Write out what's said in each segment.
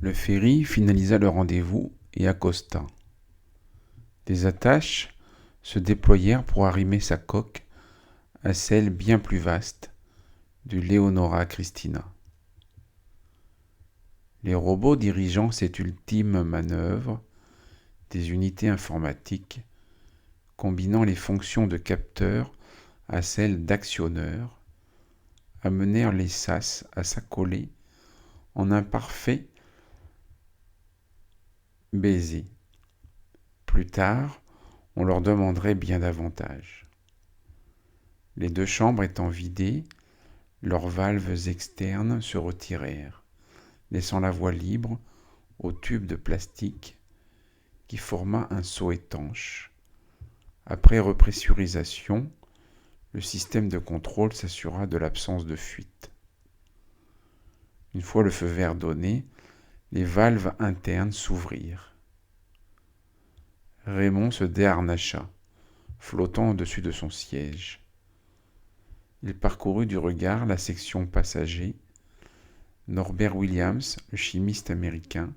Le ferry finalisa le rendez-vous et accosta. Des attaches se déployèrent pour arrimer sa coque à celle bien plus vaste du Leonora Christina. Les robots dirigeant cette ultime manœuvre, des unités informatiques combinant les fonctions de capteurs à celles d'actionneurs, amenèrent les sas à s'accoler en un parfait baiser. Plus tard, on leur demanderait bien davantage. Les deux chambres étant vidées, leurs valves externes se retirèrent, laissant la voie libre au tube de plastique qui forma un seau étanche. Après repressurisation, le système de contrôle s'assura de l'absence de fuite. Une fois le feu vert donné, les valves internes s'ouvrirent. Raymond se déharnacha, flottant au-dessus de son siège. Il parcourut du regard la section passagers. Norbert Williams, le chimiste américain,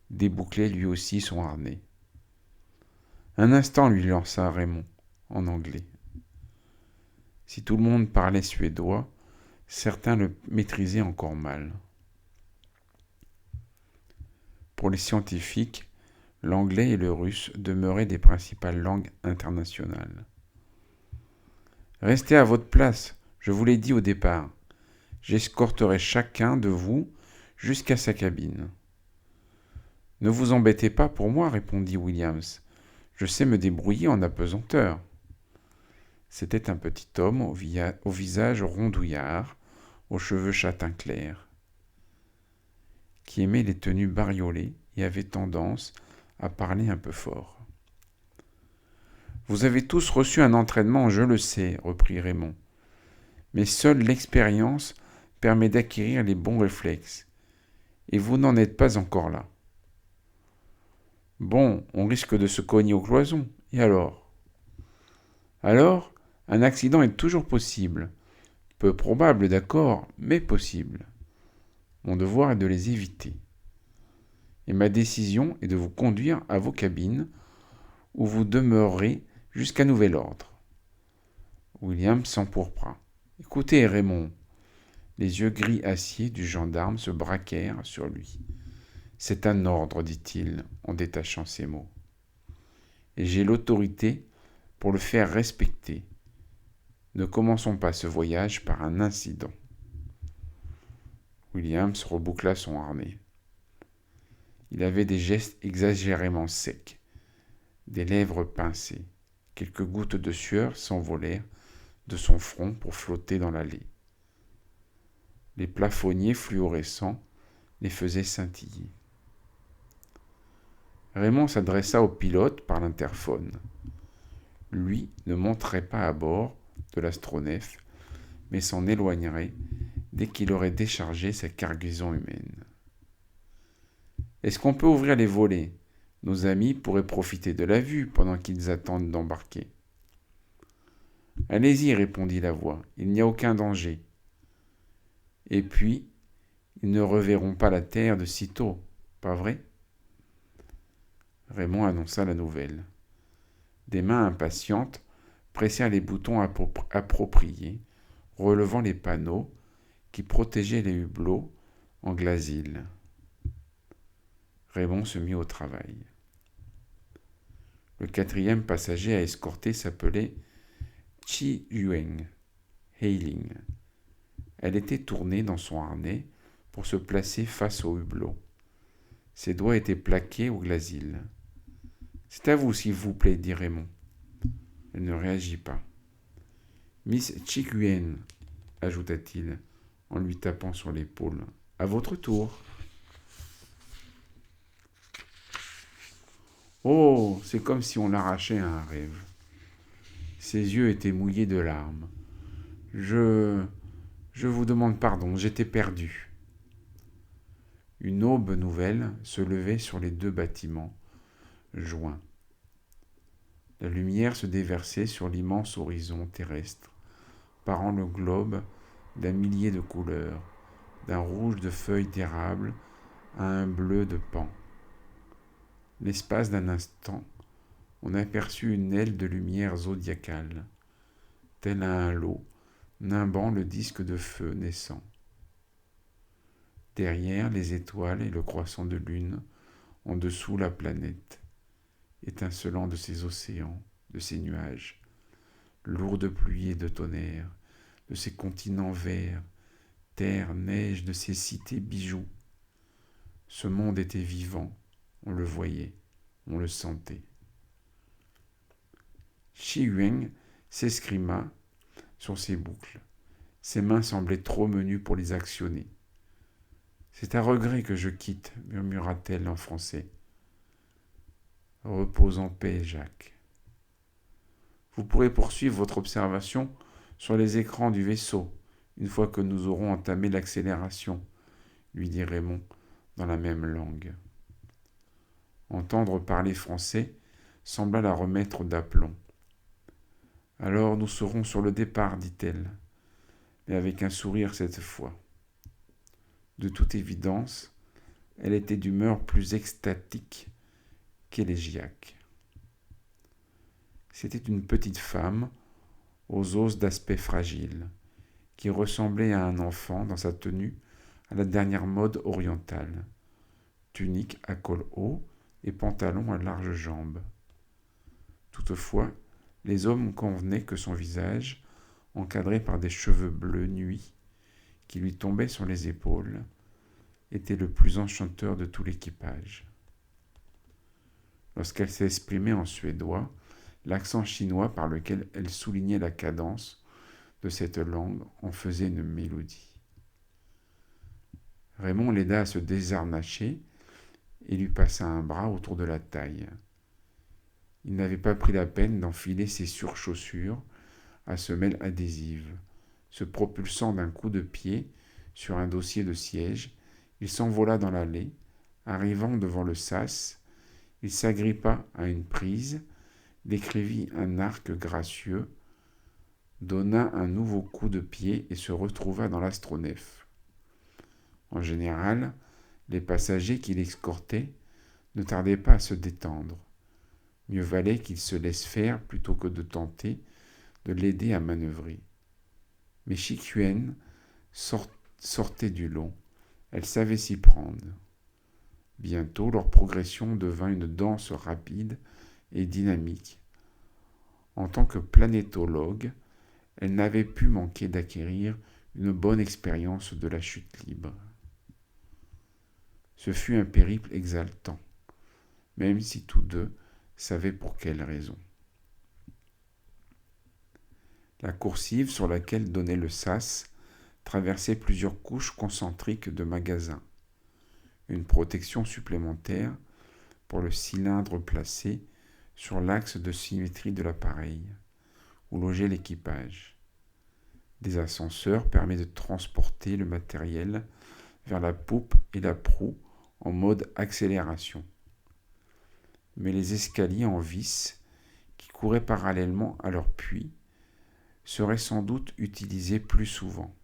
débouclait lui aussi son harnais. Un instant, lui lança Raymond, en anglais. Si tout le monde parlait suédois, certains le maîtrisaient encore mal. Pour les scientifiques, l'anglais et le russe demeuraient des principales langues internationales. Restez à votre place, je vous l'ai dit au départ. J'escorterai chacun de vous jusqu'à sa cabine. Ne vous embêtez pas pour moi, répondit Williams. Je sais me débrouiller en apesanteur. C'était un petit homme au visage rondouillard, aux cheveux châtain clair, qui aimait les tenues bariolées et avait tendance à parler un peu fort. Vous avez tous reçu un entraînement, je le sais, reprit Raymond. Mais seule l'expérience permet d'acquérir les bons réflexes. Et vous n'en êtes pas encore là. Bon, on risque de se cogner aux cloisons. Et alors ? Alors, un accident est toujours possible. Peu probable, d'accord, mais possible. Mon devoir est de les éviter. Et ma décision est de vous conduire à vos cabines, où vous demeurerez jusqu'à nouvel ordre. William s'empourpra. Écoutez, Raymond. Les yeux gris acier du gendarme se braquèrent sur lui. C'est un ordre, dit-il, en détachant ses mots. Et j'ai l'autorité pour le faire respecter. Ne commençons pas ce voyage par un incident. Williams reboucla son harnais. Il avait des gestes exagérément secs, des lèvres pincées. Quelques gouttes de sueur s'envolèrent de son front pour flotter dans l'allée. Les plafonniers fluorescents les faisaient scintiller. Raymond s'adressa au pilote par l'interphone. Lui ne monterait pas à bord de l'astronef, mais s'en éloignerait dès qu'il aurait déchargé sa cargaison humaine. Est-ce qu'on peut ouvrir les volets ? Nos amis pourraient profiter de la vue pendant qu'ils attendent d'embarquer. Allez-y, répondit la voix, il n'y a aucun danger. Et puis, ils ne reverront pas la terre de sitôt, pas vrai ? Raymond annonça la nouvelle. Des mains impatientes pressèrent les boutons appropriés, relevant les panneaux qui protégeaient les hublots en glasil. Raymond se mit au travail. Le quatrième passager à escorter s'appelait Chi Yueng Heiling. Elle était tournée dans son harnais pour se placer face au hublot. Ses doigts étaient plaqués au glasil. « C'est à vous, s'il vous plaît, dit Raymond. Elle ne réagit pas. Miss Chikuen, ajouta-t-il, en lui tapant sur l'épaule. À votre tour. Oh, c'est comme si on l'arrachait à un rêve. Ses yeux étaient mouillés de larmes. Je vous demande pardon, j'étais perdu. Une aube nouvelle se levait sur les deux bâtiments joints. La lumière se déversait sur l'immense horizon terrestre, parant le globe d'un millier de couleurs, d'un rouge de feuilles d'érable à un bleu de pan. L'espace d'un instant, on aperçut une aile de lumière zodiacale, tel un halo, nimbant le disque de feu naissant. Derrière, les étoiles et le croissant de lune, en dessous la planète, étincelant de ses océans, de ses nuages, lourds de pluie et de tonnerre, de ses continents verts, terre, neige, de ses cités bijoux. Ce monde était vivant, on le voyait, on le sentait. Shi Yuan s'escrima sur ses boucles. Ses mains semblaient trop menues pour les actionner. C'est à regret que je quitte, murmura-t-elle en français. Repose en paix, Jacques. Vous pourrez poursuivre votre observation sur les écrans du vaisseau, une fois que nous aurons entamé l'accélération, lui dit Raymond dans la même langue. Entendre parler français sembla la remettre d'aplomb. Alors nous serons sur le départ, dit-elle, mais avec un sourire cette fois. De toute évidence, elle était d'humeur plus extatique qu'élégiaque. C'était une petite femme, aux os d'aspect fragile, qui ressemblait à un enfant dans sa tenue à la dernière mode orientale, tunique à col haut et pantalon à larges jambes. Toutefois, les hommes convenaient que son visage, encadré par des cheveux bleus nuits qui lui tombaient sur les épaules, était le plus enchanteur de tout l'équipage. Lorsqu'elle s'exprimait en suédois, l'accent chinois par lequel elle soulignait la cadence de cette langue en faisait une mélodie. Raymond l'aida à se désharnacher et lui passa un bras autour de la taille. Il n'avait pas pris la peine d'enfiler ses surchaussures à semelles adhésives. Se propulsant d'un coup de pied sur un dossier de siège, il s'envola dans l'allée. Arrivant devant le sas, il s'agrippa à une prise, décrivit un arc gracieux, donna un nouveau coup de pied et se retrouva dans l'astronef. En général, les passagers qui l'escortaient ne tardaient pas à se détendre. Mieux valait qu'il se laisse faire plutôt que de tenter de l'aider à manœuvrer. Mais Shi Yuan sortait du lot. Elle savait s'y prendre. Bientôt, leur progression devint une danse rapide et dynamique. En tant que planétologue, elle n'avait pu manquer d'acquérir une bonne expérience de la chute libre. Ce fut un périple exaltant, même si tous deux savaient pour quelle raison. La coursive sur laquelle donnait le sas traversait plusieurs couches concentriques de magasins. Une protection supplémentaire pour le cylindre placé sur l'axe de symétrie de l'appareil, où logeait l'équipage. Des ascenseurs permettent de transporter le matériel vers la poupe et la proue en mode accélération. Mais les escaliers en vis, qui couraient parallèlement à leur puits, seraient sans doute utilisés plus souvent.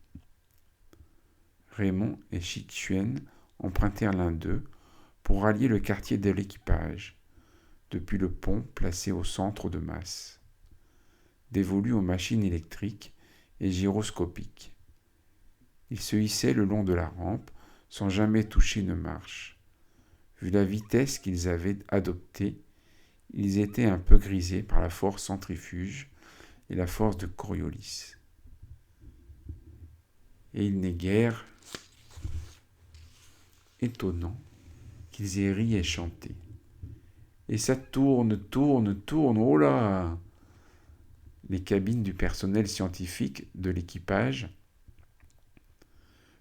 Raymond et Shi Yuan empruntèrent l'un d'eux pour rallier le quartier de l'équipage, depuis le pont placé au centre de masse, dévolu aux machines électriques et gyroscopiques. Ils se hissaient le long de la rampe sans jamais toucher une marche. Vu la vitesse qu'ils avaient adoptée, ils étaient un peu grisés par la force centrifuge et la force de Coriolis. Et il n'est guère étonnant qu'ils aient ri et chanté. Et ça tourne, oh là! Les cabines du personnel scientifique de l'équipage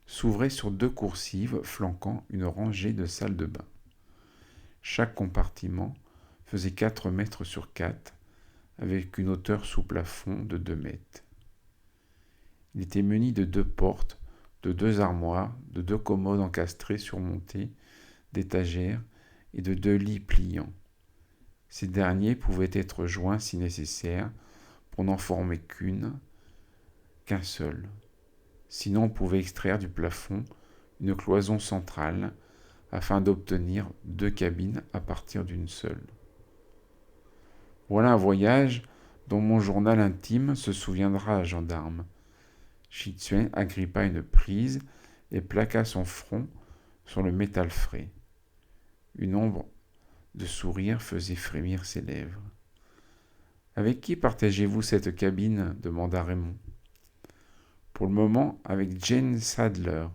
s'ouvraient sur 2 coursives flanquant une rangée de salles de bain. Chaque compartiment faisait 4 mètres sur 4, avec une hauteur sous plafond de 2 mètres. Il était muni de 2 portes, de 2 armoires, de 2 commodes encastrées surmontées d'étagères et de 2 lits pliants. Ces derniers pouvaient être joints si nécessaire pour n'en former qu'un seul. Sinon on pouvait extraire du plafond une cloison centrale afin d'obtenir 2 cabines à partir d'une seule. Voilà un voyage dont mon journal intime se souviendra, gendarme. Shi Tsuen agrippa une prise et plaqua son front sur le métal frais. Une ombre de sourire faisait frémir ses lèvres. Avec qui partagez-vous cette cabine demanda Raymond. Pour le moment, avec Jane Sadler.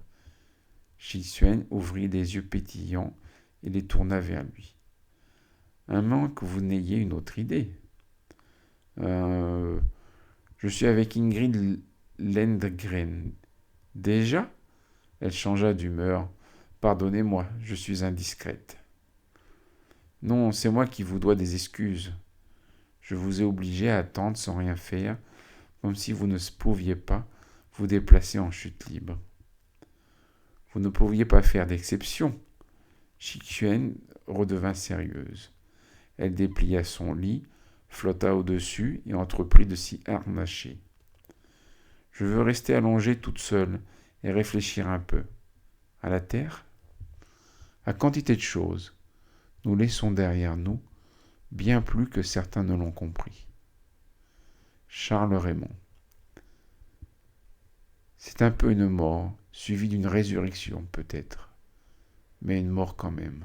Shi Tsuen ouvrit les yeux pétillants et les tourna vers lui. À moins que vous n'ayez une autre idée. Je suis avec Ingrid Lendgren. Déjà ? Elle changea d'humeur. Pardonnez-moi, je suis indiscrète. Non, c'est moi qui vous dois des excuses. Je vous ai obligé à attendre sans rien faire, comme si vous ne pouviez pas vous déplacer en chute libre. Vous ne pouviez pas faire d'exception. Shi Tsuen redevint sérieuse. Elle déplia son lit, flotta au-dessus et entreprit de s'y harnacher. Je veux rester allongée toute seule et réfléchir un peu. À la terre ? À quantité de choses. Nous laissons derrière nous bien plus que certains ne l'ont compris. Charles Raymond. C'est un peu une mort, suivie d'une résurrection peut-être, mais une mort quand même.